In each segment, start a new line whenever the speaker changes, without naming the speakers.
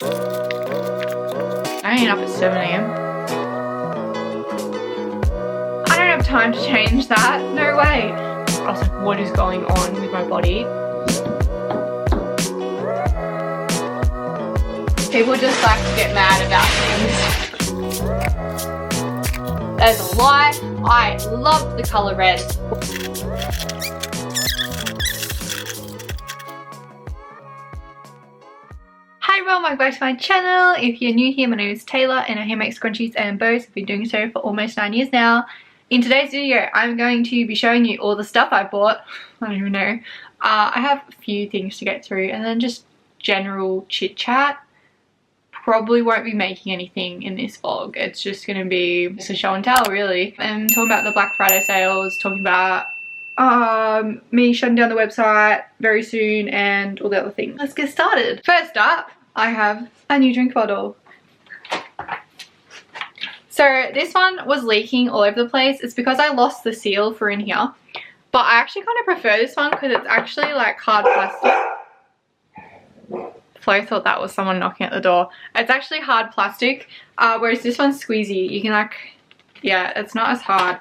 I ain't up at 7 AM. I don't have time to change that. No way. I was like, what is going on with my body? People just like to get mad about things. There's a lie. I love the colour red. Hi everyone, welcome back to my channel. If you're new here, my name is Taylor and I make scrunchies and bows. I've been doing so for almost 9 years now. In today's video, I'm going to be showing you all the stuff I bought. I don't even know. I have a few things to get through and then just general chit chat. Probably won't be making anything in this vlog. It's just going to be just a show and tell really. I'm talking about the Black Friday sales, talking about me shutting down the website very soon and all the other things. Let's get started. First up, I have a new drink bottle. So this one was leaking all over the place. It's because I lost the seal for in here. But I actually kind of prefer this one because it's actually like hard plastic. Flo thought that was someone knocking at the door. It's actually hard plastic, whereas this one's squeezy. You can like, yeah, it's not as hard.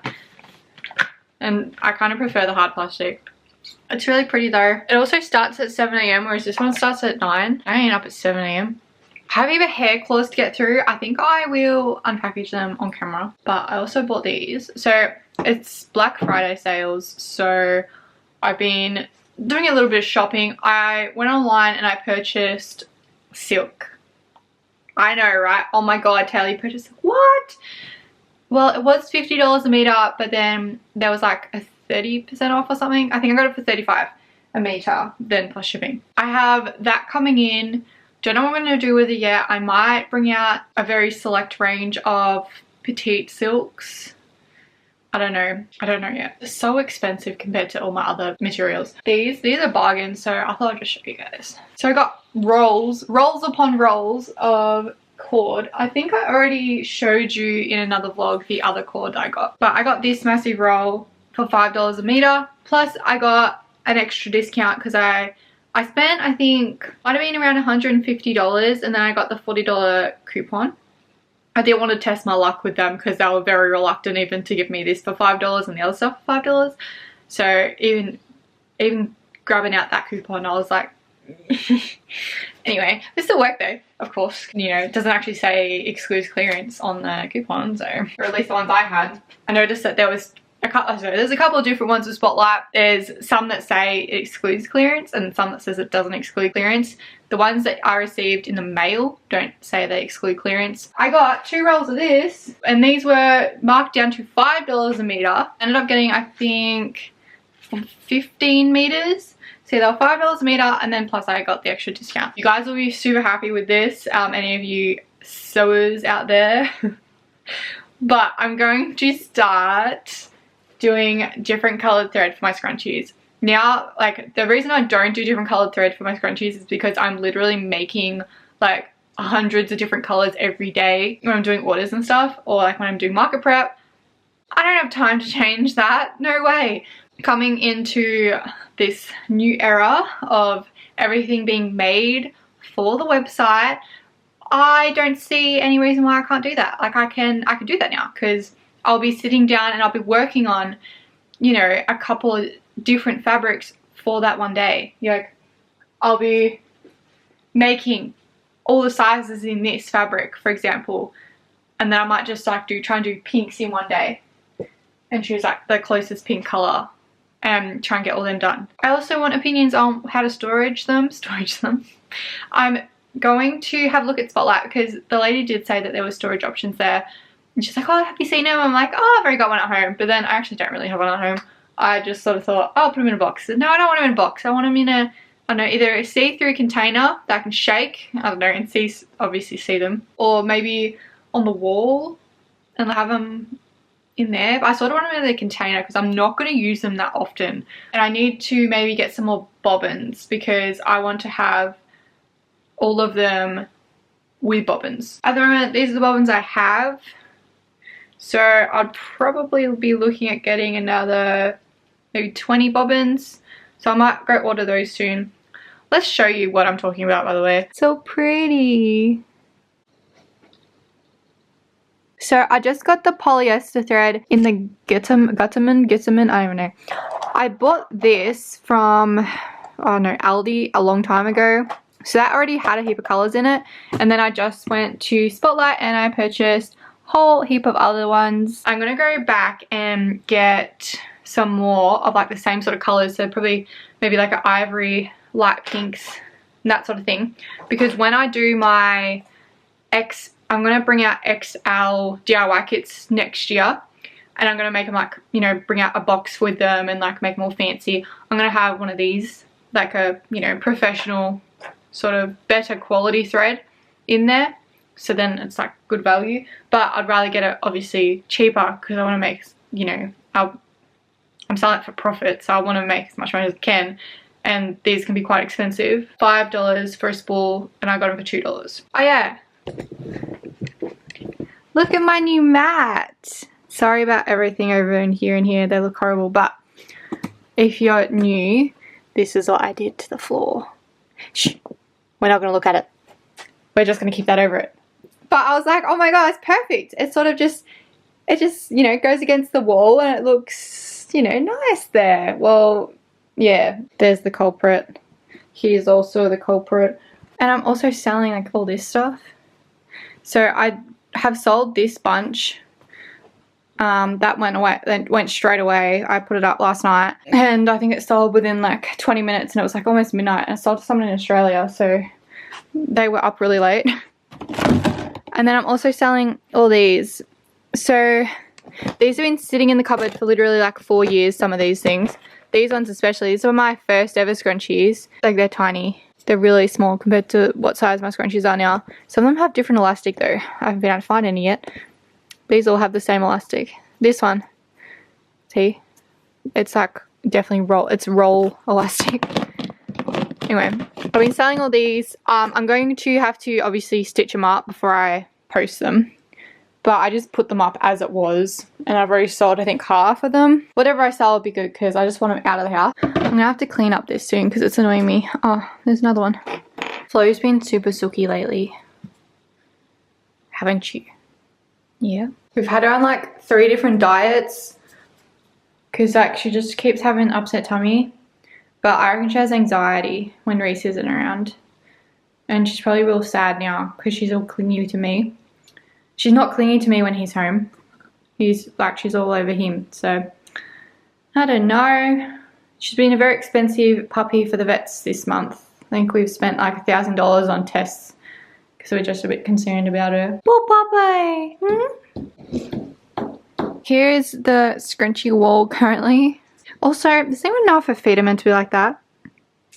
And I kind of prefer the hard plastic. It's really pretty though. It also starts at 7 AM, whereas this one starts at 9. I ain't up at 7 AM. I have even hair claws to get through. I think I will unpackage them on camera. But I also bought these. So it's Black Friday sales. So I've been doing a little bit of shopping. I went online and I purchased silk. I know, right? Oh my god, Taylor, you purchased what? Well, it was $50 a meter, but then there was like a 30% off or something. I think I got it for $35 a meter, then plus shipping. I have that coming in. Don't know what I'm going to do with it yet. I might bring out a very select range of petite silks. I don't know yet. It's so expensive compared to all my other materials. These are bargains, so I thought I'd just show you guys. So I got rolls upon rolls of cord. I think I already showed you in another vlog the other cord I got. But I got this massive roll for $5 a meter. Plus I got an extra discount because I spent, I think, might have been around $150 and then I got the $40 coupon. I didn't want to test my luck with them because they were very reluctant even to give me this for $5 and the other stuff for $5. So even grabbing out that coupon, I was like, anyway, this still worked though, of course. You know, it doesn't actually say excludes clearance on the coupon, so, or at least the ones I had. I noticed that there was there's a couple of different ones with Spotlight. There's some that say it excludes clearance and some that says it doesn't exclude clearance. The ones that I received in the mail don't say they exclude clearance. I got 2 rolls of this and these were marked down to $5 a meter. Ended up getting, I think, 15 meters. So they were $5 a meter and then plus I got the extra discount. You guys will be super happy with this, any of you sewers out there. But I'm going to start doing different colored thread for my scrunchies. Now, like, the reason I don't do different colored thread for my scrunchies is because I'm literally making like hundreds of different colors every day when I'm doing orders and stuff, or like when I'm doing market prep. I don't have time to change that. No way. Coming into this new era of everything being made for the website, I don't see any reason why I can't do that. Like I can do that now because I'll be sitting down and I'll be working on, you know, a couple of different fabrics for that one day. Like I'll be making all the sizes in this fabric, for example, and then I might just like try and do pinks in one day and choose like the closest pink color and try and get all them done. I also want opinions on how to storage them. I'm going to have a look at Spotlight because the lady did say that there were storage options there. And she's like, oh, have you seen them? I'm like, oh, I've already got one at home. But then I actually don't really have one at home. I just sort of thought, oh, I'll put them in a box. No, I don't want them in a box. I want them in a, I don't know, either a see-through container that I can shake, I don't know, and obviously see them. Or maybe on the wall and have them in there. But I sort of want them in the container because I'm not going to use them that often. And I need to maybe get some more bobbins because I want to have all of them with bobbins. At the moment, these are the bobbins I have. So I'd probably be looking at getting another maybe 20 bobbins. So I might go order those soon. Let's show you what I'm talking about, by the way. So pretty. So I just got the polyester thread in the Gippsland, I don't know. I bought this from, oh no, Aldi a long time ago. So that already had a heap of colours in it. And then I just went to Spotlight and I purchased a whole heap of other ones. I'm going to go back and get some more of like the same sort of colours. So probably maybe like an ivory, light pinks, and that sort of thing. Because when I do my I'm going to bring out XL DIY kits next year. And I'm going to make them like, you know, bring out a box with them and like make them all fancy. I'm going to have one of these, like a, you know, professional sort of better quality thread in there. So then it's like good value. But I'd rather get it obviously cheaper because I want to make, you know, I'm selling it for profit. So I want to make as much money as I can. And these can be quite expensive. $5 for a spool and I got them for $2. Oh yeah. Look at my new mat. Sorry about everything over in here and here. They look horrible, but if you're new, this is what I did to the floor. Shh. We're not going to look at it. We're just going to keep that over it. But I was like, oh my god, it's perfect. It's sort of just, it just, you know, goes against the wall and it looks, you know, nice there. Well, yeah, there's the culprit. Here's also the culprit. And I'm also selling like all this stuff. So I have sold this bunch. That went straight away. I put it up last night and I think it sold within like 20 minutes and it was like almost midnight, and I sold to someone in Australia, so they were up really late. And then I'm also selling all these. So these have been sitting in the cupboard for literally like 4 years, some of these things. These ones especially, these are my first ever scrunchies. Like they're tiny. They're really small compared to what size my scrunchies are now. Some of them have different elastic though. I haven't been able to find any yet. These all have the same elastic. This one, see, it's like definitely roll elastic. Anyway, I've been selling all these. I'm going to have to obviously stitch them up before I post them. But I just put them up as it was. And I've already sold I think half of them. Whatever I sell will be good because I just want them out of the house. I'm going to have to clean up this soon because it's annoying me. Oh, there's another one. Flo's been super silky lately. Haven't you? Yeah. We've had her on like 3 different diets because like she just keeps having upset tummy. But I reckon she has anxiety when Reese isn't around. And she's probably real sad now because she's all clingy to me. She's not clingy to me when he's home. He's like, she's all over him. So, I don't know. She's been a very expensive puppy for the vets this month. I think we've spent like $1,000 on tests because we're just a bit concerned about her. Poor puppy! Here's the scrunchy wall currently. Also, does anyone know if her feet are meant to be like that?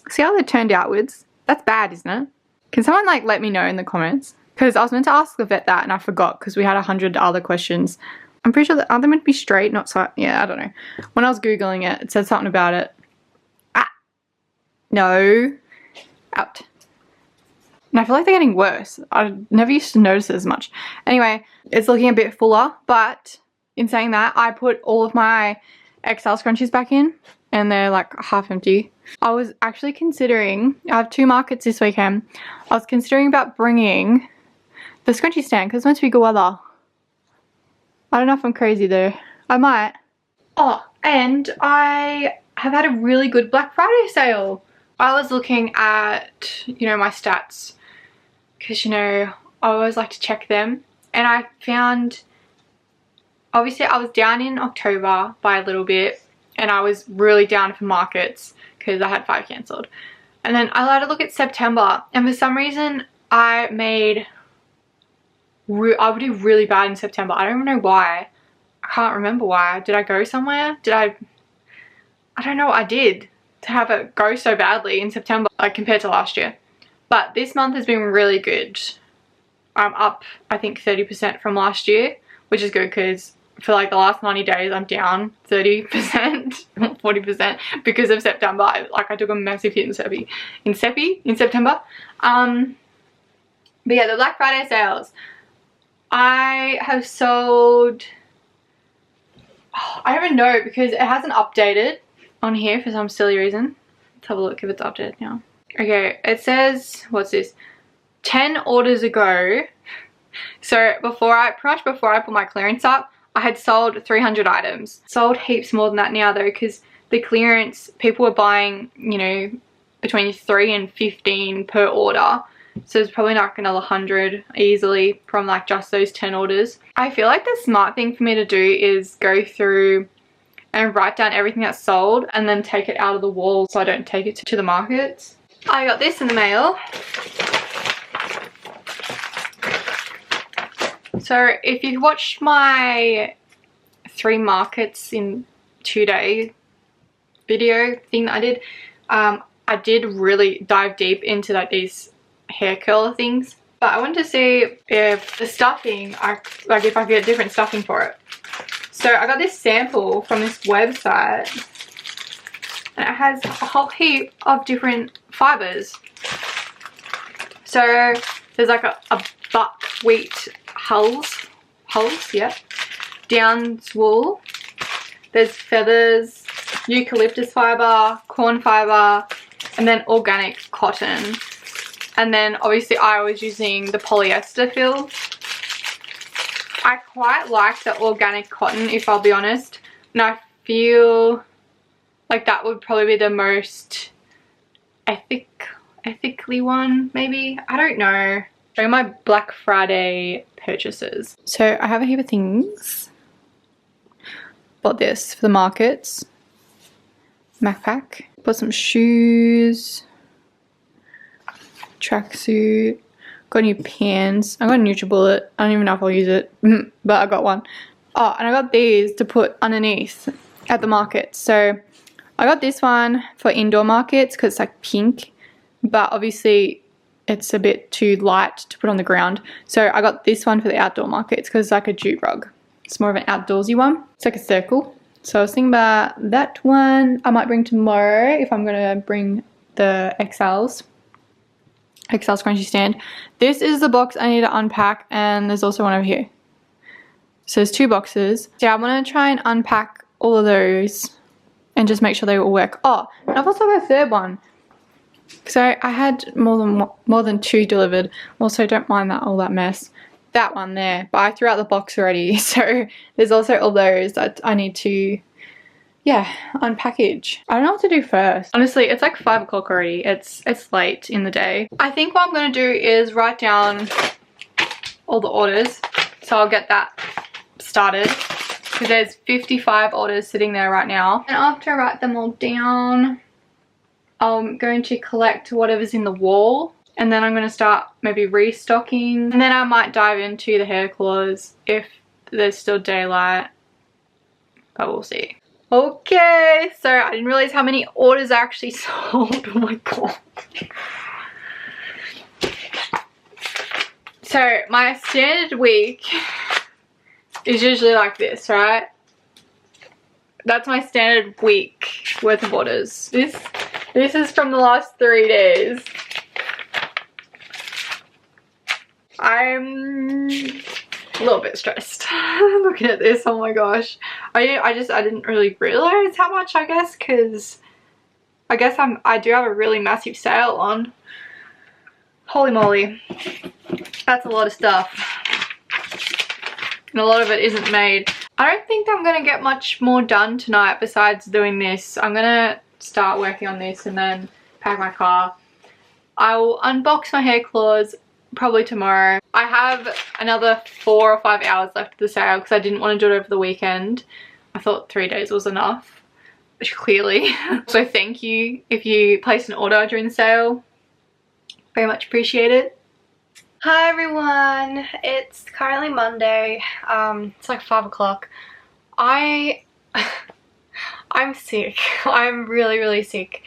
See how they're turned outwards? That's bad, isn't it? Can someone like let me know in the comments? Because I was meant to ask the vet that and I forgot because we had 100 other questions. I'm pretty sure that are they meant to be straight, not so. Yeah, I don't know. When I was Googling it, it said something about it. Ah! No. Out. And I feel like they're getting worse. I never used to notice it as much. Anyway, it's looking a bit fuller, but in saying that, I put all of my XL scrunchies back in and they're like half empty. I was actually considering, I have 2 markets this weekend. I was considering about bringing the scrunchie stand because it's meant to be good weather. I don't know if I'm crazy though. I might. Oh, and I have had a really good Black Friday sale. I was looking at, you know, my stats because, you know, I always like to check them. And I found, obviously I was down in October by a little bit and I was really down for markets because I had 5 cancelled. And then I had to look at September and for some reason I would do really bad in September. I don't even know why. I can't remember why. Did I go somewhere? I don't know what I did to have it go so badly in September, like compared to last year. But this month has been really good. I'm up, I think, 30% from last year, which is good because for like the last 90 days, I'm down 30%, 40% because of September. I took a massive hit in September. But yeah, the Black Friday sales. I have sold, I don't even know because it hasn't updated on here for some silly reason. Let's have a look if it's updated now. Okay, it says, what's this? 10 orders ago. So before I put my clearance up, I had sold 300 items. Sold heaps more than that now though, because the clearance, people were buying, you know, between 3 and 15 per order. So it's probably not another 100 easily from like just those 10 orders. I feel like the smart thing for me to do is go through and write down everything that's sold and then take it out of the wall so I don't take it to the markets. I got this in the mail. So if you've watched my 3 markets in 2 day video thing that I did, I did really dive deep into like these hair curler things. But I wanted to see if the stuffing, if I could get different stuffing for it. So I got this sample from this website and it has a whole heap of different fibers. So there's like a buckwheat hulls, yeah, Downs wool, there's feathers, eucalyptus fiber, corn fiber, and then organic cotton. And then obviously I was using the polyester fill. I quite like the organic cotton, if I'll be honest, and I feel like that would probably be the most ethically one, maybe. I don't know. Showing my Black Friday purchases. So I have a heap of things. Bought this for the markets. Backpack. Bought some shoes. Tracksuit. Got new pants. I got a NutriBullet. I don't even know if I'll use it, but I got one. Oh, and I got these to put underneath at the market. So I got this one for indoor markets because it's like pink, but obviously it's a bit too light to put on the ground. So I got this one for the outdoor markets because it's like a jute rug. It's more of an outdoorsy one. It's like a circle. So I was thinking about that one. I might bring tomorrow if I'm going to bring the XL scrunchie stand. This is the box I need to unpack, and there's also one over here. So there's 2 boxes. So yeah, I'm going to try and unpack all of those and just make sure they all work. Oh, and I've also got a third one. So I had more than 2 delivered. Also, don't mind all that mess. That one there, but I threw out the box already. So there's also all those that I need to, yeah, unpackage. I don't know what to do first. Honestly, it's like 5 o'clock already. It's late in the day. I think what I'm going to do is write down all the orders. So I'll get that started. Because there's 55 orders sitting there right now. And after I write them all down, I'm going to collect whatever's in the wall. And then I'm going to start maybe restocking. And then I might dive into the hair claws if there's still daylight. But we'll see. Okay, so I didn't realize how many orders I actually sold. Oh my god. So my standard week is usually like this, right? That's my standard week worth of orders. This is from the last 3 days. I'm a little bit stressed looking at this. Oh my gosh. I didn't really realize how much, I guess, because I guess I do have a really massive sale on. Holy moly. That's a lot of stuff. And a lot of it isn't made. I don't think I'm going to get much more done tonight besides doing this. I'm going to start working on this and then pack my car. I will unbox my hair claws probably tomorrow. I have another 4 or 5 hours left of the sale because I didn't want to do it over the weekend. I thought 3 days was enough, which clearly. So thank you if you place an order during the sale. Very much appreciate it. Hi everyone, it's currently Monday. It's like 5 o'clock. I'm sick. I'm really sick.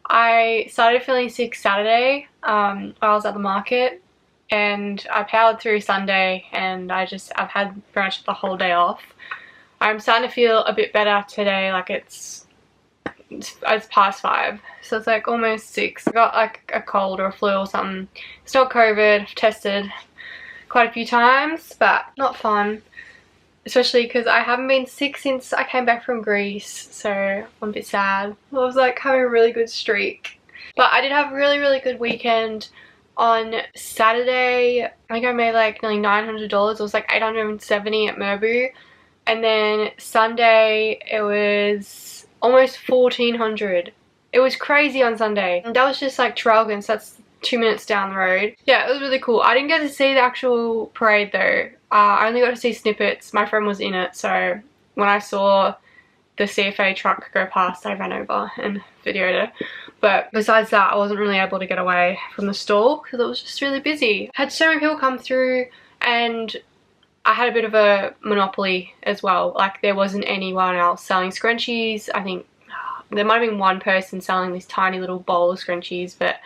I started feeling sick Saturday while I was at the market, and I powered through Sunday, and I've had pretty much the whole day off. I'm starting to feel a bit better today, like it's past 5, so it's like almost 6. I got like a cold or a flu or something. It's not COVID. I've tested quite a few times, but not fun, especially because I haven't been sick since I came back from Greece, so I'm a bit sad. I was like having a really good streak,
But I did have a really good weekend. On Saturday, I think I made like nearly $900. It was like $870 at Madebytaylahrose. And then Sunday, it was almost $1,400. It was crazy on Sunday. And that was just like Traralgon, so that's 2 minutes down the road. Yeah, it was really cool. I didn't get to see the actual parade though. I only got to see snippets. My friend was in it, so when I saw the CFA truck go past, I ran over and videoed it. But besides that, I wasn't really able to get away from the stall because it was just really busy. I had so many people come through, and I had a bit of a monopoly as well. Like, there wasn't anyone else selling scrunchies. I think there might have been one person selling this tiny little bowl of scrunchies, but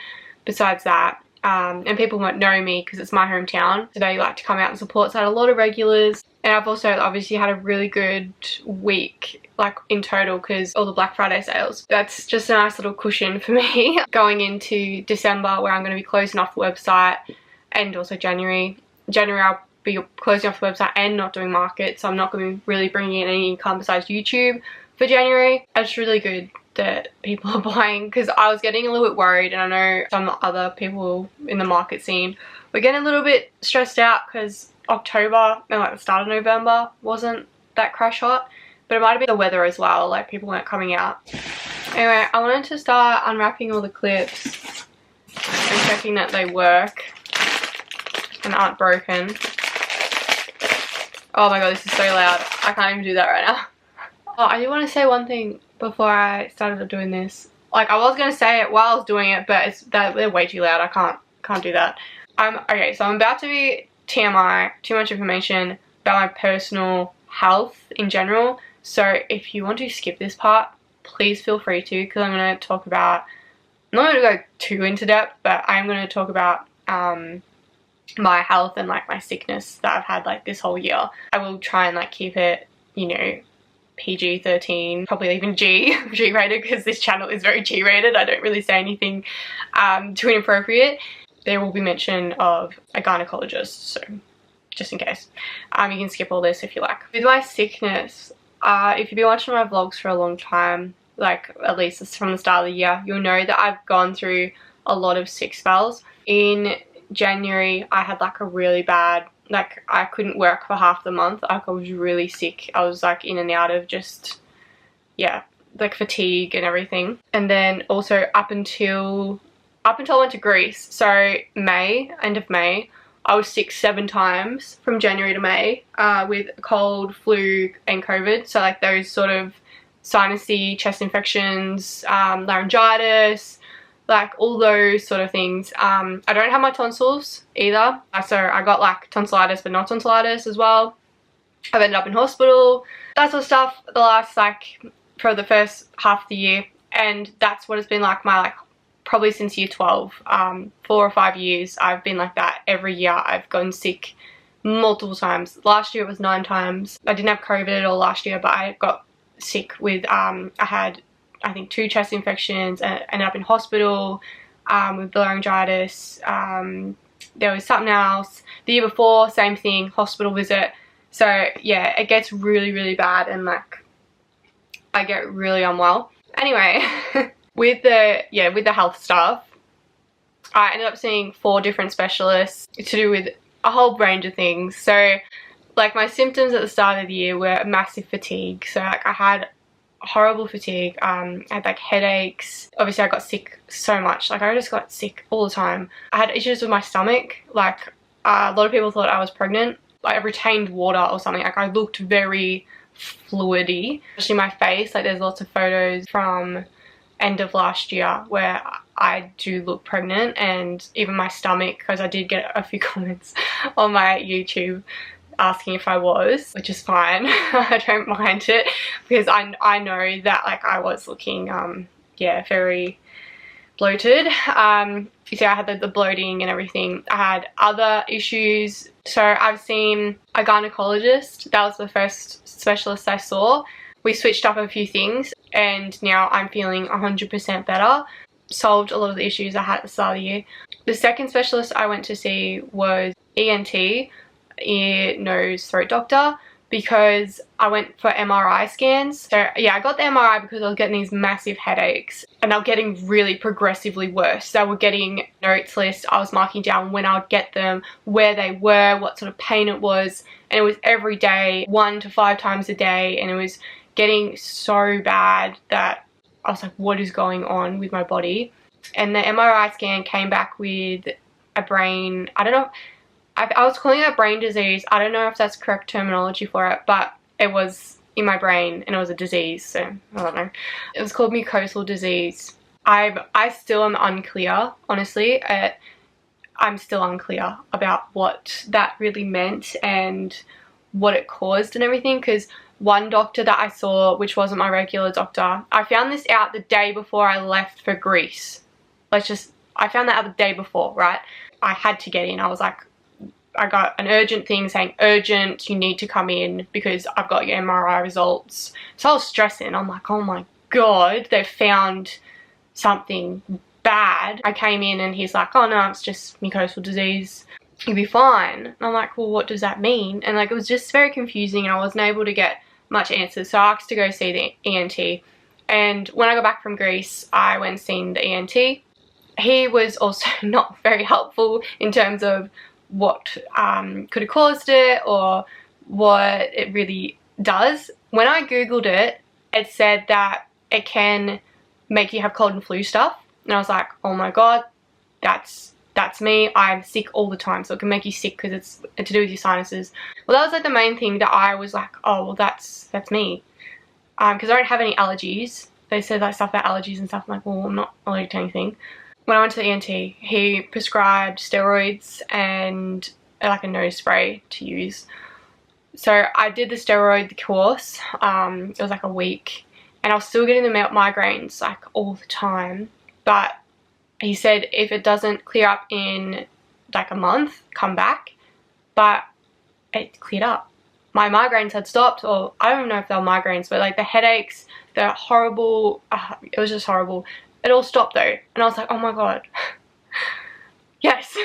besides that, and people won't know me because it's my hometown, so they like to come out and support. So I had a lot of regulars, and I've also obviously had a really good week, like in total, because all the Black Friday sales. That's just a nice little cushion for me going into December, where I'm going to be closing off the website, and also January. I'll be closing off the website and not doing markets, so I'm not going to be really bringing in any income besides YouTube for January. It's really good that people are buying, because I was getting a little bit worried, and I know some other people in the market scene were getting a little bit stressed out because October and like the start of November wasn't that crash hot, but it might have been the weather as well, like people weren't coming out. Anyway, I wanted to start unwrapping all the clips and checking that they work and aren't broken. Oh my god, this is so loud. I can't even do that right now. Oh, I do want to say one thing before I started doing this. Like, I was going to say it while I was doing it, but they're way too loud. I can't do that. Okay, so I'm about to be TMI, too much information about my personal health in general. So if you want to skip this part, please feel free to, because I'm going to talk about, I'm not going to go too into depth, but I'm going to talk about my health and like my sickness that I've had like this whole year. I will try and like keep it, you know, PG-13, probably even G-rated, because this channel is very G-rated. I don't really say anything too inappropriate. There will be mention of a gynecologist, so just in case. You can skip all this if you like. With my sickness, if you've been watching my vlogs for a long time, like at least from the start of the year, you'll know that I've gone through a lot of sick spells. In January, I had like a really bad, like I couldn't work for half the month. Like I was really sick. I was like in and out of just, yeah, like fatigue and everything. And then also up until I went to Greece, so May, end of May, I was sick 7 times from January to May with cold, flu and COVID. So like those sort of sinusy chest infections, laryngitis, like all those sort of things. I don't have my tonsils either, so I got like tonsillitis but not tonsillitis as well. I've ended up in hospital, that sort of stuff, the last like for the first half of the year, and that's what it's been like my probably since year 12. 4 or 5 years I've been like that. Every year I've gotten sick multiple times. Last year it was 9 times. I didn't have COVID at all last year, but I got sick with I had I think 2 chest infections and ended up in hospital with laryngitis. There was something else. The year before, same thing, hospital visit. So yeah, it gets really bad, and like I get really unwell. Anyway, with the health stuff, I ended up seeing 4 different specialists to do with a whole range of things. So like my symptoms at the start of the year were massive fatigue. So like I had horrible fatigue. I had like headaches. Obviously I got sick so much. Like I just got sick all the time. I had issues with my stomach. Like a lot of people thought I was pregnant. Like I retained water or something. Like I looked very fluidy. Especially my face. Like there's lots of photos from end of last year where I do look pregnant, and even my stomach, because I did get a few comments on my YouTube asking if I was, which is fine. I don't mind it, because I know that like I was looking yeah, very bloated. You see I had the bloating and everything. I had other issues. So I've seen a gynecologist. That was the first specialist I saw. We switched up a few things, and now I'm feeling 100% better. Solved a lot of the issues I had at the start of the year. The second specialist I went to see was ENT, ear, nose, throat doctor. because I went for MRI scans. So yeah, I got the MRI because I was getting these massive headaches and they were getting really progressively worse. They were getting notes list. I was marking down when I would get them, where they were, what sort of pain it was, and it was every day, 1 to 5 times a day, and it was getting so bad that I was like, what is going on with my body? And the MRI scan came back with a brain, I don't know, I was calling it a brain disease. I don't know if that's correct terminology for it, but it was in my brain and it was a disease, so I don't know. It was called mucosal disease. I still am unclear, honestly. I'm still unclear about what that really meant and what it caused and everything, because one doctor that I saw, which wasn't my regular doctor, I found this out the day before I left for Greece. I found that out the day before, right? I had to get in. I was like, I got an urgent thing saying, urgent, you need to come in because I've got your MRI results. So I was stressing. I'm like, oh my God, they've found something bad. I came in and he's like, oh no, it's just mucosal disease. You'll be fine. And I'm like, well, what does that mean? And like, it was just very confusing and I wasn't able to get much answers. So I asked to go see the ENT. And when I got back from Greece, I went and seen the ENT. He was also not very helpful in terms of what could have caused it or what it really does. When I googled it, it said that it can make you have cold and flu stuff, and I was like, oh my God, that's me. I'm sick all the time, so it can make you sick because it's to do with your sinuses. Well, that was like the main thing that I was like, oh well, that's me, because I don't have any allergies. They said like stuff about allergies and stuff. I'm like, well, I'm not allergic to anything. When I went to the ENT, he prescribed steroids and like a nose spray to use. So I did the steroid course. It was like a week and I was still getting the migraines like all the time. But he said if it doesn't clear up in like a month, come back. But it cleared up. My migraines had stopped, or I don't know if they were migraines, but like the headaches, the horrible, it was just horrible. It all stopped though, and I was like, oh my God. Yes.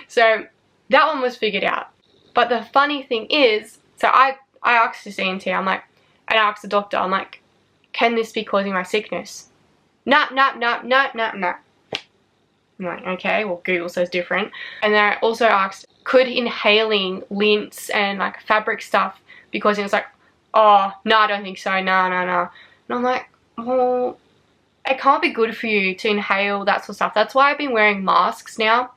So that one was figured out. But the funny thing is, so I asked this ENT, I'm like, and I asked the doctor, I'm like, can this be causing my sickness? Nah. I'm like, okay, well Google says different. And then I also asked, could inhaling lint and like fabric stuff be causing it? It's like, oh, no, I don't think so, no. And I'm like, well, it can't be good for you to inhale that sort of stuff. That's why I've been wearing masks now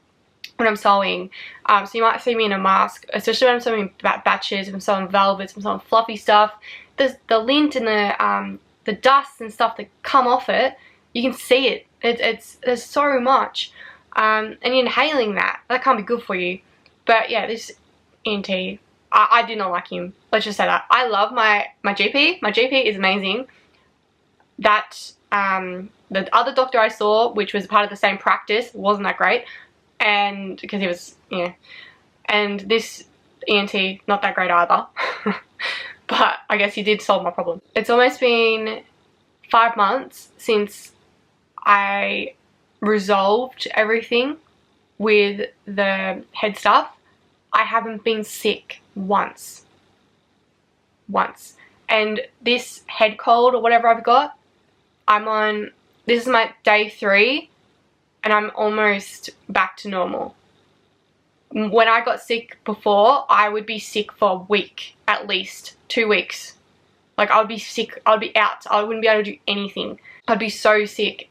when I'm sewing. So you might see me in a mask, especially when I'm sewing batches, if I'm sewing velvets, if I'm sewing fluffy stuff. There's the lint and the dust and stuff that come off it. You can see it. There's so much. And you're inhaling that. That can't be good for you. But yeah, this ENT, I did not like him. Let's just say that. I love my GP. My GP is amazing. That the other doctor I saw, which was part of the same practice, wasn't that great, and because he was, and this ENT not that great either. But I guess he did solve my problem. It's almost been 5 months since I resolved everything with the head stuff. I haven't been sick once. And this head cold or whatever I've got, this is my day 3 and I'm almost back to normal. When I got sick before, I would be sick for a week, at least 2 weeks. Like I would be sick, I would be out, I wouldn't be able to do anything. I'd be so sick.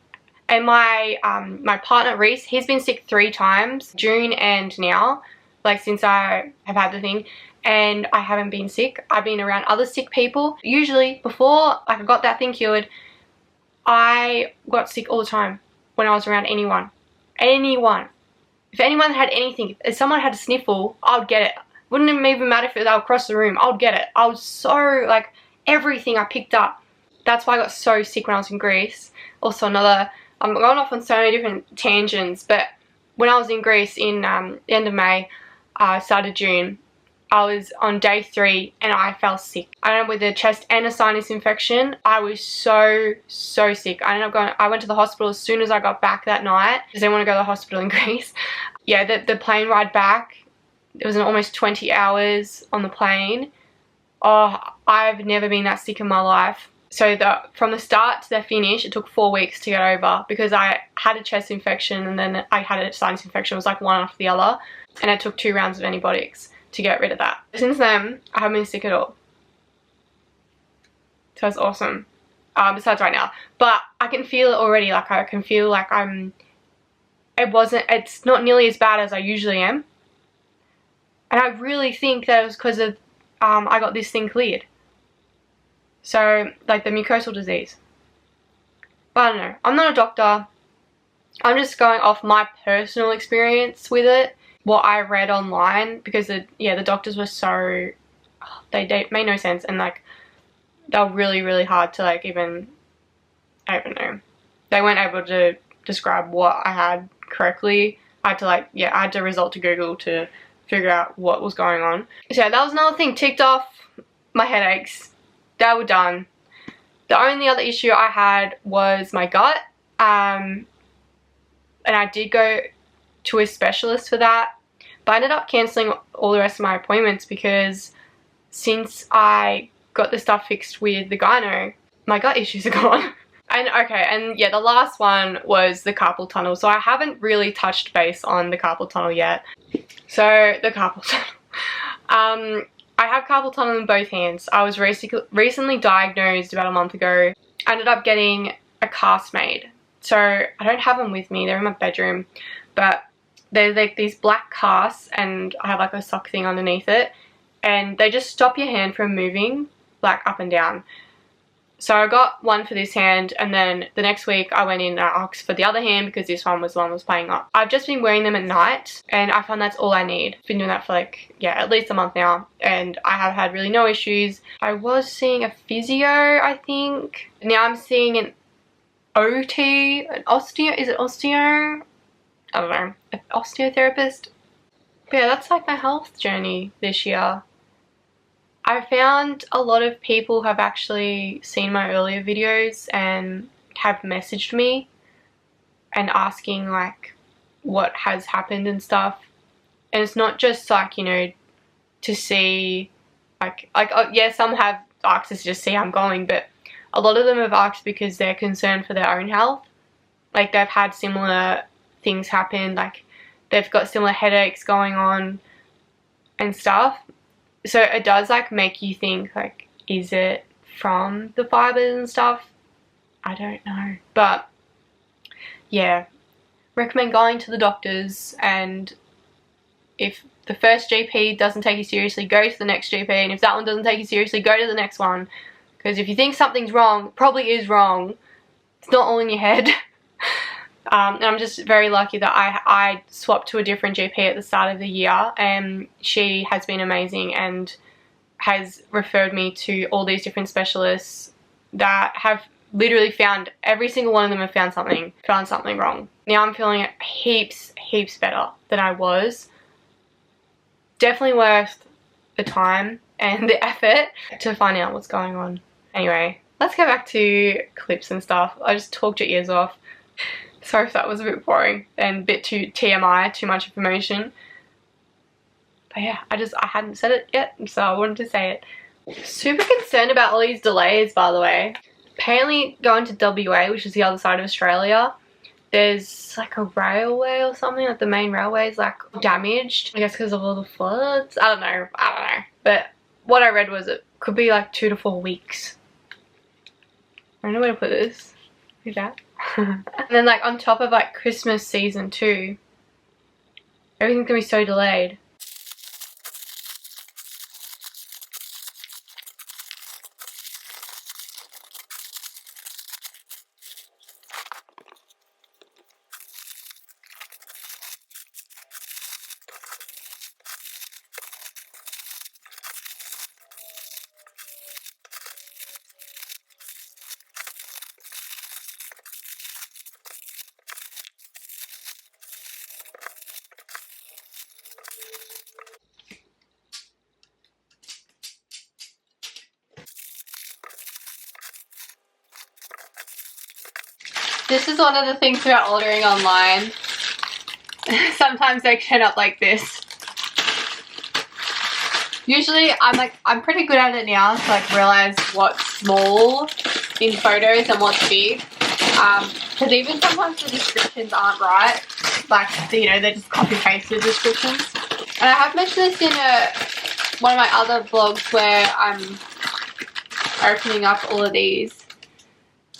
And my partner Reese, he's been sick 3 times, June and now, like since I have had the thing. And I haven't been sick. I've been around other sick people. Usually before like I got that thing cured, I got sick all the time when I was around anyone. If anyone had anything, if someone had a sniffle, I would get it. Wouldn't even matter if they were across the room, I would get it. I was so, like, everything I picked up. That's why I got so sick when I was in Greece. Also I'm going off on so many different tangents, but when I was in Greece in the end of May, start of June, I was on day 3 and I fell sick. I ended up with a chest and a sinus infection. I was so sick. I went to the hospital as soon as I got back that night because I didn't want to go to the hospital in Greece. Yeah, the plane ride back, it was almost 20 hours on the plane. Oh, I've never been that sick in my life. So from the start to the finish, it took 4 weeks to get over because I had a chest infection and then I had a sinus infection. It was like one after the other, and it took 2 rounds of antibiotics to get rid of that. Since then, I haven't been sick at all. So it's awesome. Besides right now. But I can feel it already. Like I can feel like it's not nearly as bad as I usually am. And I really think that it was because of, I got this thing cleared. So, like the mucosal disease. But I don't know. I'm not a doctor. I'm just going off my personal experience with it. What I read online. Because, the doctors were so, they made no sense. And like, they were really, really hard to like even, I don't know. They weren't able to describe what I had correctly. I had to like, I had to resort to Google to figure out what was going on. So yeah, that was another thing ticked off my headaches. They were done. The only other issue I had was my gut. And I did go to a specialist for that. But I ended up cancelling all the rest of my appointments because since I got the stuff fixed with the gyno, my gut issues are gone. And yeah, the last one was the carpal tunnel. So I haven't really touched base on the carpal tunnel yet. So the carpal tunnel. I have carpal tunnel in both hands. I was recently diagnosed about a month ago. I ended up getting a cast made. So I don't have them with me. They're in my bedroom. But they're like these black casts and I have like a sock thing underneath it. And they just stop your hand from moving like up and down. So I got one for this hand, and then the next week I went in and I asked for the other hand because this one was the one that was playing up. I've just been wearing them at night and I found that's all I need. Been doing that for like, at least a month now, and I have had really no issues. I was seeing a physio, I think. Now I'm seeing an OT, an osteo, is it osteo? I don't know, an osteotherapist. But yeah, that's like my health journey this year. I found a lot of people have actually seen my earlier videos and have messaged me and asking like what has happened and stuff. And it's not just like, you know, to see like yeah, some have asked us to just see how I'm going, but a lot of them have asked because they're concerned for their own health. Like they've had similar things happen, like they've got similar headaches going on and stuff. So it does like make you think like, is it from the fibers and stuff? I don't know. But yeah, recommend going to the doctors, and if the first GP doesn't take you seriously, go to the next GP, and if that one doesn't take you seriously, go to the next one. Because if you think something's wrong, it probably is wrong. It's not all in your head. And I'm just very lucky that I swapped to a different GP at the start of the year, and she has been amazing and has referred me to all these different specialists that have literally found, every single one of them have found something wrong. Now I'm feeling heaps better than I was. Definitely worth the time and the effort to find out what's going on. Anyway, let's go back to clips and stuff. I just talked your ears off. Sorry if that was a bit boring and a bit too TMI, too much information. But yeah, I hadn't said it yet, so I wanted to say it. Super concerned about all these delays, by the way. Apparently going to WA, which is the other side of Australia, there's like a railway or something, like the main railway is like damaged. I guess because of all the floods. I don't know. But what I read was it could be like 2 to 4 weeks. I don't know where to put this. Look at that. And then like on top of like Christmas season too, everything's gonna be so delayed. This is one of the things about ordering online. Sometimes they turn up like this. Usually I'm pretty good at it now to like realize what's small in photos and what's big. Because even sometimes the descriptions aren't right. Like, you know, they just copy paste the descriptions. And I have mentioned this in one of my other vlogs where I'm opening up all of these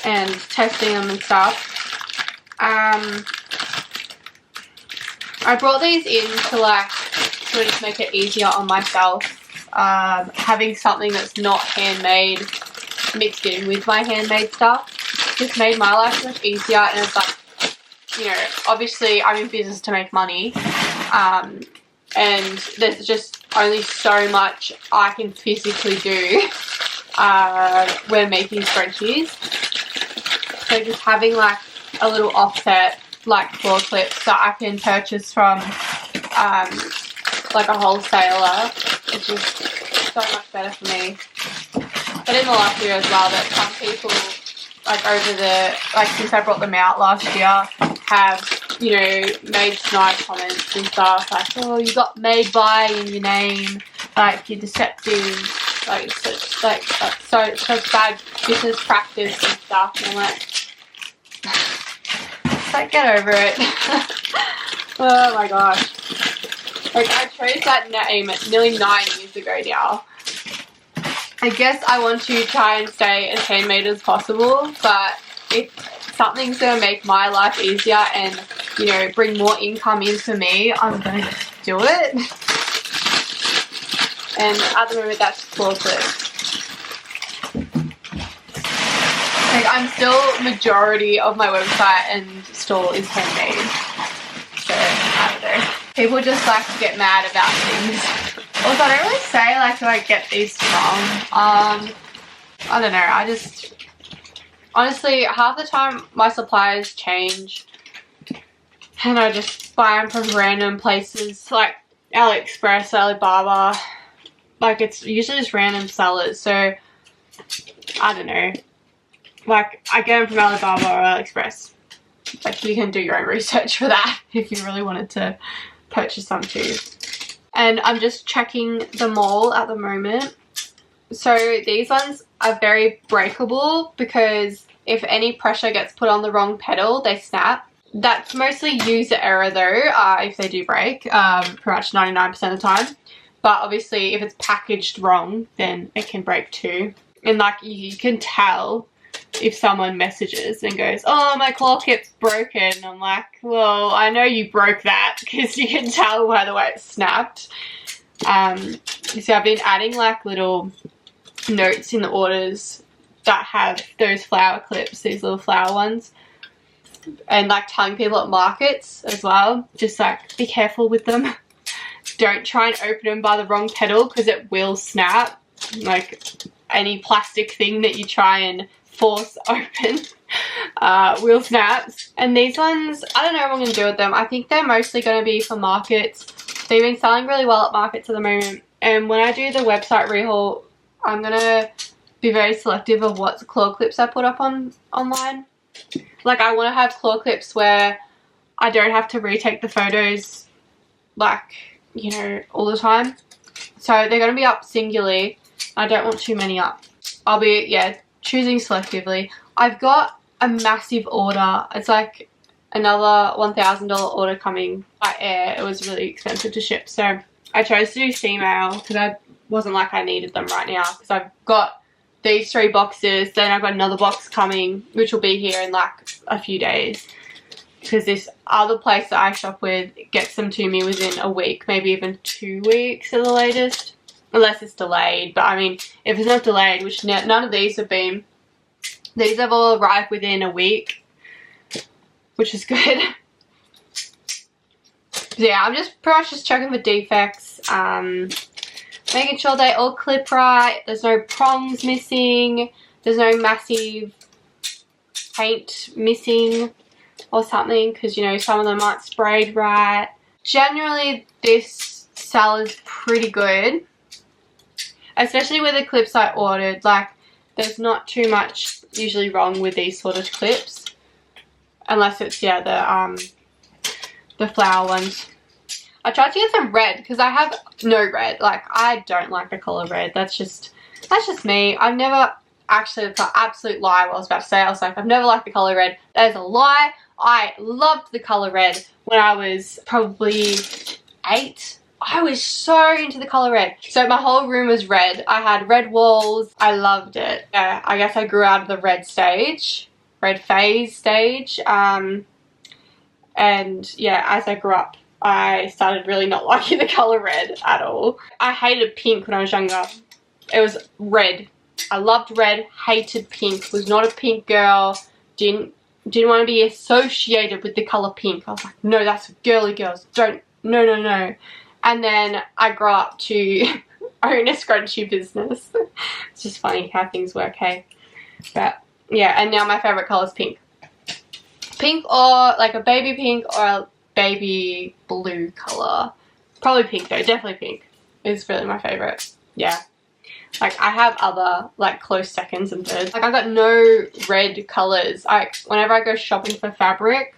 and testing them and stuff. I brought these in to like sort of just make it easier on myself. Having something that's not handmade mixed in with my handmade stuff just made my life much easier. And it's like, you know, obviously I'm in business to make money, and there's just only so much I can physically do when making scrunchies. So just having like a little offset like claw clips that I can purchase from like a wholesaler is just so much better for me. But in the last year as well, that some people like over the, like since I brought them out last year, have, you know, made snide comments and stuff like, oh, you got made by in your name, like you're deceptive, like such such bad business practice and stuff. And I'm like get over it. Oh my gosh. Like I chose that name nearly 9 years ago now. I guess I want to try and stay as handmade as possible, but if something's going to make my life easier and, you know, bring more income in for me, I'm going to do it. And at the moment that's claw clips. Like I'm still, majority of my website and store is handmade. So, I don't know. People just like to get mad about things. Also, I don't really say like do I get these wrong. I don't know. I just honestly half the time my suppliers change, and I just buy them from random places like AliExpress, Alibaba. Like it's usually just random sellers. So I don't know. Like I get them from Alibaba or AliExpress. Like you can do your own research for that if you really wanted to purchase some too. And I'm just checking them all at the moment. So these ones are very breakable because if any pressure gets put on the wrong pedal, they snap. That's mostly user error though, if they do break, pretty much 99% of the time. But obviously if it's packaged wrong, then it can break too. And like you can tell if someone messages and goes, oh, my claw clip's broken. I'm like, well, I know you broke that because you can tell by the way it snapped. So I've been adding like little notes in the orders that have those flower clips, these little flower ones. And like telling people at markets as well, just like be careful with them. Don't try and open them by the wrong pedal because it will snap. Like any plastic thing that you try and force open will snap. And these ones, I don't know what I'm going to do with them. I think they're mostly going to be for markets. They've been selling really well at markets at the moment. And when I do the website rehaul, I'm going to be very selective of what claw clips I put up online. Like I want to have claw clips where I don't have to retake the photos like, you know, all the time. So they're going to be up singularly. I don't want too many up. I'll be, yeah, choosing selectively. I've got a massive order. It's like another $1,000 order coming by air. It was really expensive to ship. So I chose to do female because I wasn't like I needed them right now. Because I've got these 3 boxes. Then I've got another box coming which will be here in like a few days. Because this other place that I shop with gets them to me within a week. Maybe even 2 weeks at the latest. Unless it's delayed. But I mean, if it's not delayed, which none of these have been, these have all arrived within a week, which is good. So yeah, I'm just pretty much just checking for defects, making sure they all clip right, there's no prongs missing, there's no massive paint missing or something, because you know some of them aren't sprayed right. Generally this sells pretty good. Especially with the clips I ordered, like there's not too much usually wrong with these sort of clips, unless it's yeah the flower ones. I tried to get some red because I have no red. Like, I don't like the colour red. That's just me. I've never, actually, it's an absolute lie what I was about to say. I was like, I've never liked the colour red. That is a lie. I loved the colour red when I was probably 8. I was so into the colour red. So my whole room was red. I had red walls. I loved it. Yeah, I guess I grew out of the red phase stage. And yeah, as I grew up, I started really not liking the colour red at all. I hated pink when I was younger. It was red. I loved red, hated pink. Was not a pink girl. Didn't want to be associated with the colour pink. I was like, no, that's for girly girls. No. And then I grew up to own a scrunchie business. It's just funny how things work, hey? But yeah, and now my favourite colour is pink. Pink, or like a baby pink or a baby blue colour. Probably pink though, definitely pink is really my favourite. Yeah. Like, I have other, like, close seconds and thirds. Like, I've got no red colours. Whenever I go shopping for fabric,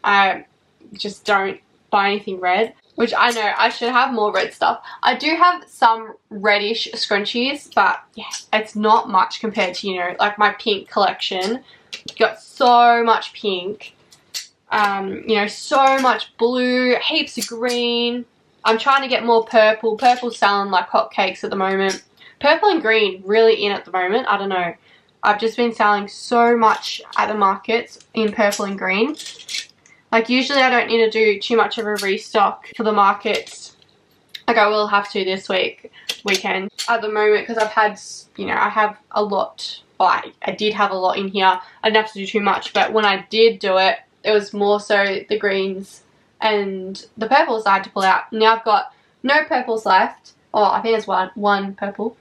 I just don't buy anything red. Which I know, I should have more red stuff. I do have some reddish scrunchies, but yeah, it's not much compared to, you know, like my pink collection. Got so much pink. You know, so much blue, heaps of green. I'm trying to get more purple. Purple's selling like hotcakes at the moment. Purple and green really in at the moment. I don't know. I've just been selling so much at the markets in purple and green. Like, usually I don't need to do too much of a restock for the markets. Like, I will have to this weekend at the moment, because I've had, you know, I have a lot. Well, I did have a lot in here. I didn't have to do too much, but when I did do it, it was more so the greens and the purples I had to pull out. Now I've got no purples left. Oh, I think there's one purple.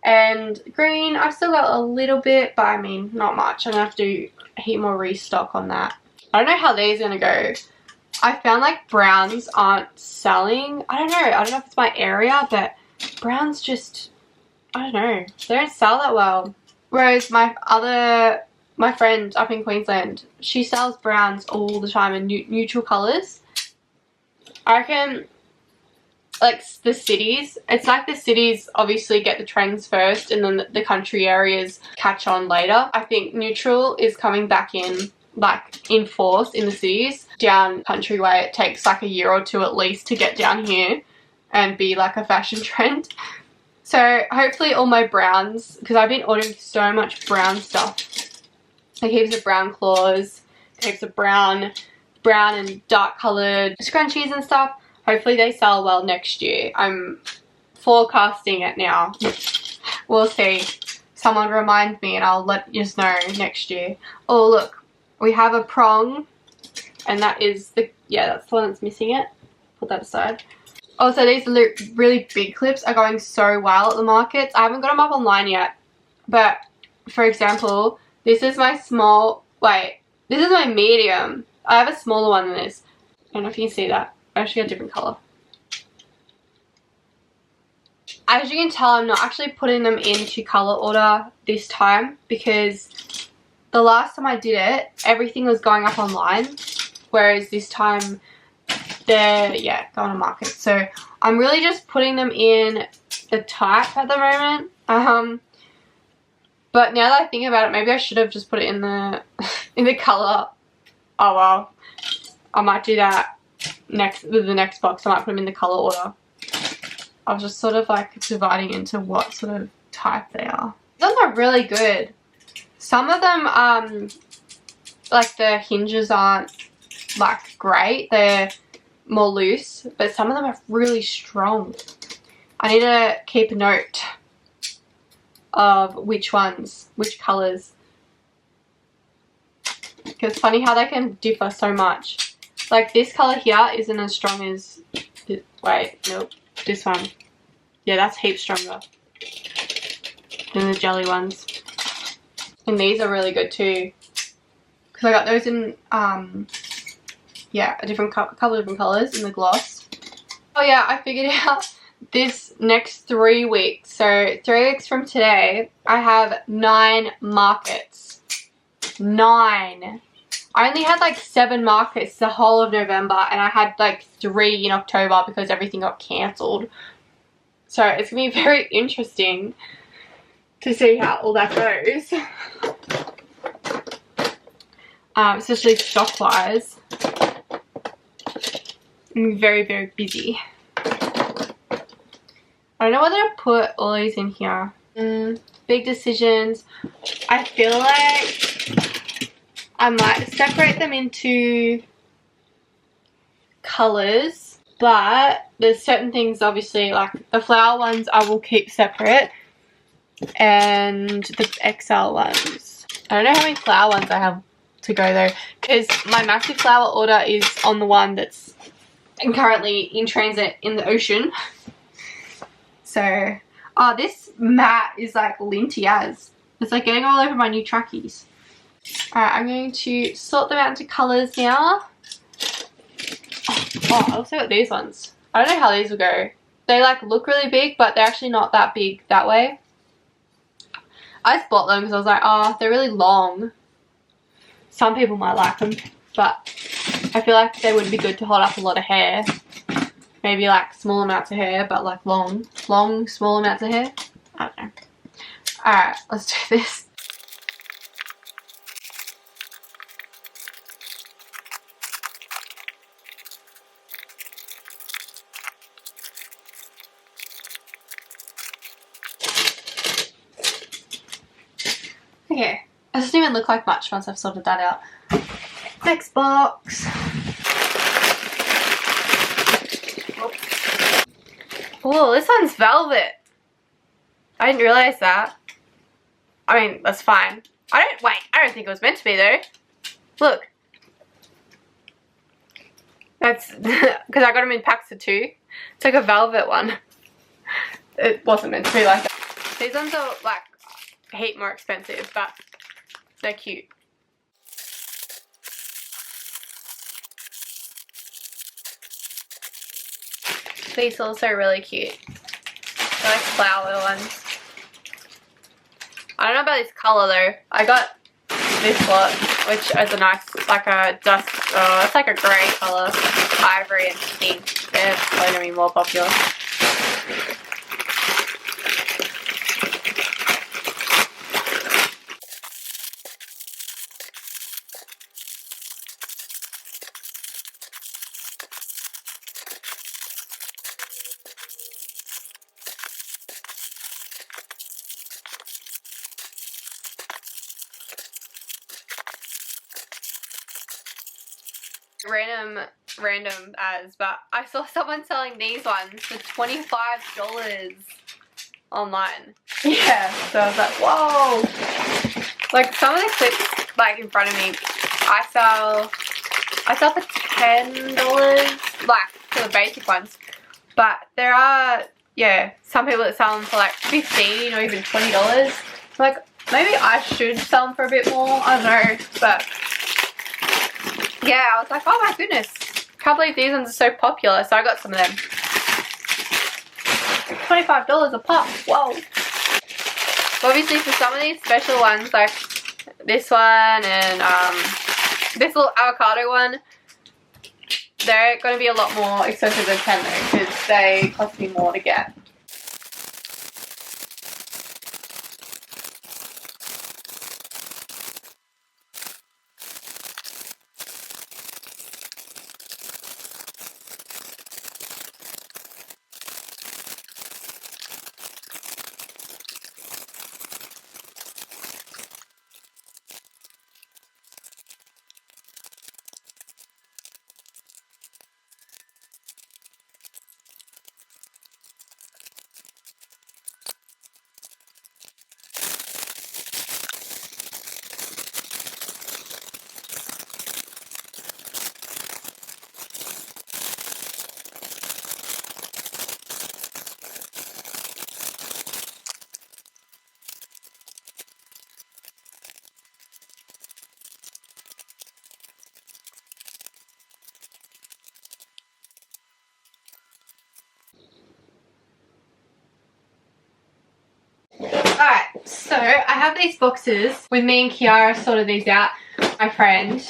And green, I've still got a little bit, but I mean, not much. I'm going to have to do a heap more restock on that. I don't know how these are going to go. I found like browns aren't selling. I don't know if it's my area, but browns just, I don't know. They don't sell that well. Whereas my friend up in Queensland, she sells browns all the time in neutral colours. I reckon, like, the cities, it's like the cities obviously get the trends first and then the country areas catch on later. I think neutral is coming back in, like, in force in the cities. Down country way, it takes like a year or two at least to get down here and be like a fashion trend. So hopefully all my browns, because I've been ordering so much brown stuff, like heaps of brown claws, heaps of brown and dark coloured scrunchies and stuff. Hopefully they sell well next year. I'm forecasting it now. We'll see. Someone remind me and I'll let you know next year. Oh look, we have a prong, and that is the, yeah, that's the one that's missing it. Put that aside. Also, these really big clips are going so well at the markets. I haven't got them up online yet, but for example, this is my small, wait, this is my medium. I have a smaller one than this. I don't know if you can see that. I actually got a different colour. As you can tell, I'm not actually putting them into colour order this time, because the last time I did it, everything was going up online, whereas this time they're, yeah, going to market. So I'm really just putting them in the type at the moment. But now that I think about it, maybe I should have just put it in the in the colour. Oh well, I might do that with the next box. I might put them in the colour order. I was just sort of like dividing into what sort of type they are. Those are really good. Some of them, like the hinges aren't like great. They're more loose, but some of them are really strong. I need to keep a note of which ones, which colours. Because it's funny how they can differ so much. Like this colour here isn't as strong as, wait, nope, this one. Yeah, that's heaps stronger than the jelly ones. And these are really good too. Because I got those in, yeah, a different couple of different colours in the gloss. Oh yeah, I figured out this next 3 weeks. So 3 weeks from today, I have 9 markets. 9. I only had like 7 markets the whole of November, and I had like 3 in October because everything got cancelled. So it's going to be very interesting to see how all that goes. Especially stock wise. I'm very, very busy. I don't know whether to put all these in here. Big decisions. I feel like I might separate them into colours, but there's certain things, obviously, like the flower ones I will keep separate, and the XL ones. I don't know how many flower ones I have to go though, because my massive flower order is on the one that's currently in transit in the ocean. So, oh, this mat is like linty as. It's like getting all over my new trackies. Alright, I'm going to sort them out into colours now. Oh, I also got these ones. I don't know how these will go. They like look really big, but they're actually not that big that way. I just bought them because I was like, oh, they're really long. Some people might like them, but I feel like they would be good to hold up a lot of hair. Maybe like small amounts of hair, but like long, small amounts of hair. I don't know. Alright, let's do this. Okay, it doesn't even look like much once I've sorted that out. Next box. Oh, this one's velvet. I didn't realise that. I mean, that's fine. I don't think it was meant to be though. Look. That's because I got them in packs of 2. It's like a velvet one. It wasn't meant to be like that. These ones are like a heap more expensive, but they're cute. These are also really cute. They're like flower ones. I don't know about this colour though. I got this lot, which is a nice, like a dust, it's like a grey colour, ivory and pink. They're probably going to be more popular. Random ads, but I saw someone selling these ones for $25 online. Yeah, so I was like, whoa. Like some of the clips like in front of me, I sell for $10, like for the basic ones. But there are, yeah, some people that sell them for like $15 or even $20. Like maybe I should sell them for a bit more, I don't know, but yeah, I was like, oh my goodness, can't believe these ones are so popular, so I got some of them. $25 a pop, whoa. Obviously for some of these special ones, like this one and this little avocado one, they're going to be a lot more expensive than 10 though, because they cost me more to get. Alright, so I have these boxes with me and Kiara sorted these out, my friend.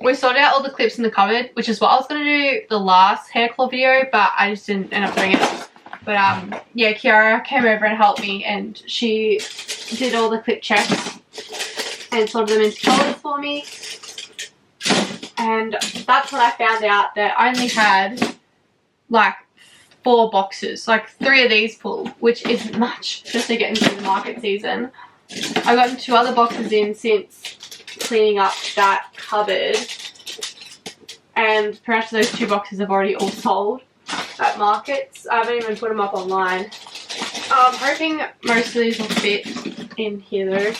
We sorted out all the clips in the cupboard, which is what I was going to do the last hair claw video, but I just didn't end up doing it. But yeah, Kiara came over and helped me, and she did all the clip checks and sorted them into colours for me. And that's when I found out that I only had like 4 boxes, like 3 of these full, which isn't much just to get into the market season. I got 2 other boxes in since cleaning up that cupboard, and pretty much those 2 boxes have already all sold at markets. I haven't even put them up online. I'm hoping most of these will fit in here though.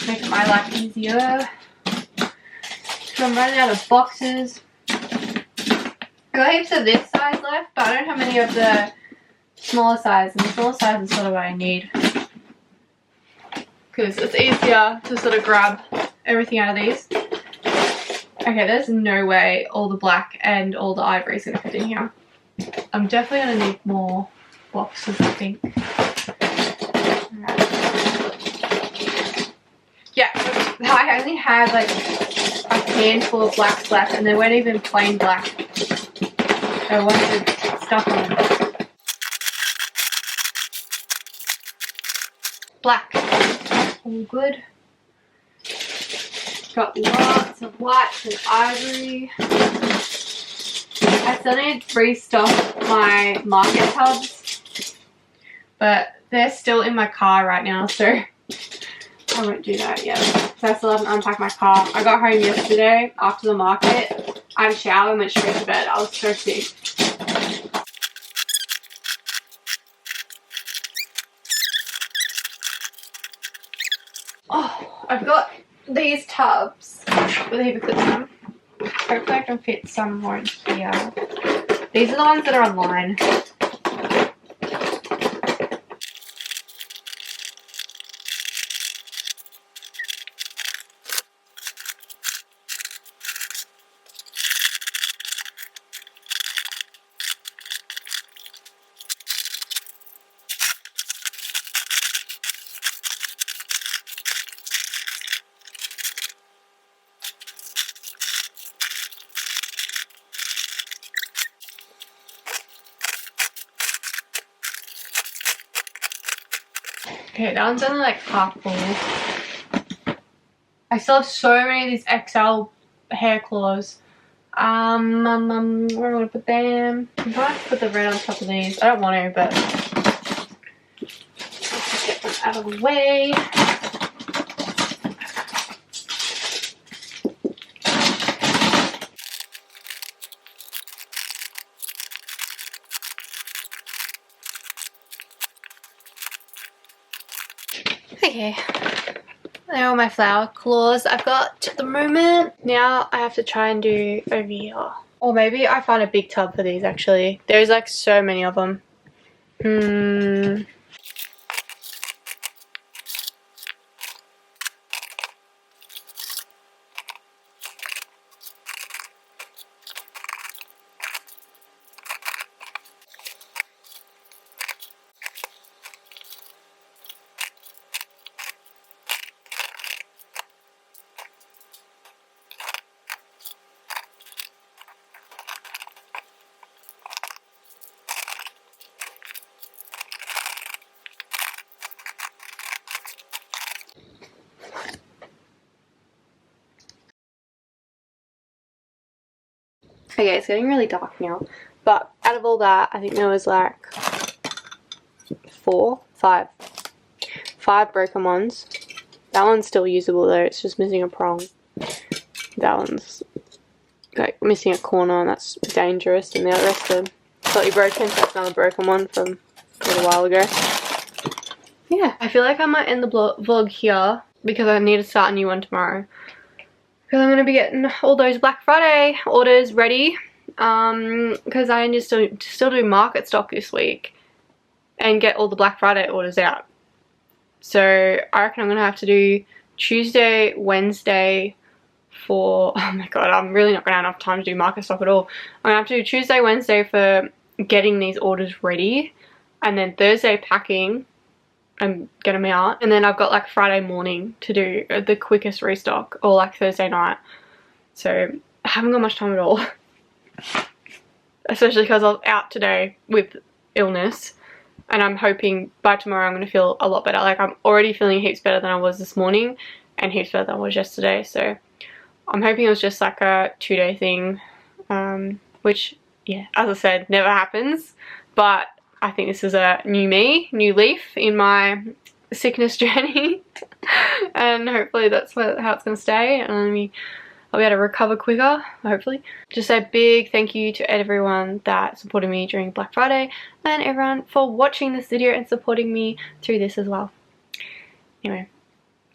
Make my life easier. So I'm running out of boxes. I got heaps of this size left, but I don't have many of the smaller size, and the smaller size is sort of what I need. Because it's easier to sort of grab everything out of these. Okay, there's no way all the black and all the ivory is going to fit in here. I'm definitely going to need more boxes, I think. Yeah, I only had like a handful of blacks left, and they weren't even plain black. I wanted stuff on them. Black. All good. Got lots of whites and ivory. I still need to restock my market tubs, but they're still in my car right now, so I won't do that yet. So I still haven't unpacked my car. I got home yesterday after the market. I had a shower and went straight to bed. I was so sick. Oh, I've got these tubs with a heap of clips in them. Hopefully I can fit some more in here. These are the ones that are online. Okay, that one's only like half full. I still have so many of these XL hair claws. Where am I gonna put them? I'm trying to put the red on top of these. I don't want to, but let's get them out of the way. Okay, there are my flower claws I've got at the moment. Now I have to try and do over here. Or maybe I find a big tub for these actually. There's like so many of them. Okay, it's getting really dark now, but out of all that, I think there was like 5 broken ones. That one's still usable though, it's just missing a prong. That one's like missing a corner, and that's dangerous, and the rest are slightly broken, so that's another broken one from a little while ago. Yeah, I feel like I might end the vlog here because I need to start a new one tomorrow. Because I'm going to be getting all those Black Friday orders ready. Because I need to still do market stock this week. And get all the Black Friday orders out. So I reckon I'm going to have to do Tuesday, Wednesday for... Oh my god, I'm really not going to have enough time to do market stock at all. I'm going to have to do Tuesday, Wednesday for getting these orders ready. And then Thursday packing. and get them out. And then I've got like Friday morning to do the quickest restock, or like Thursday night. So I haven't got much time at all. Especially because I was out today with illness, and I'm hoping by tomorrow I'm going to feel a lot better. Like I'm already feeling heaps better than I was this morning, and heaps better than I was yesterday. So I'm hoping it was just like a 2-day thing, which, yeah, as I said, never happens. But I think this is a new me, new leaf in my sickness journey. And hopefully that's how it's going to stay. And I'll be able to recover quicker, hopefully. Just a big thank you to everyone that supported me during Black Friday, and everyone for watching this video and supporting me through this as well. Anyway,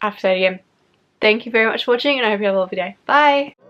I have to say it again. Thank you very much for watching, and I hope you have a lovely day. Bye!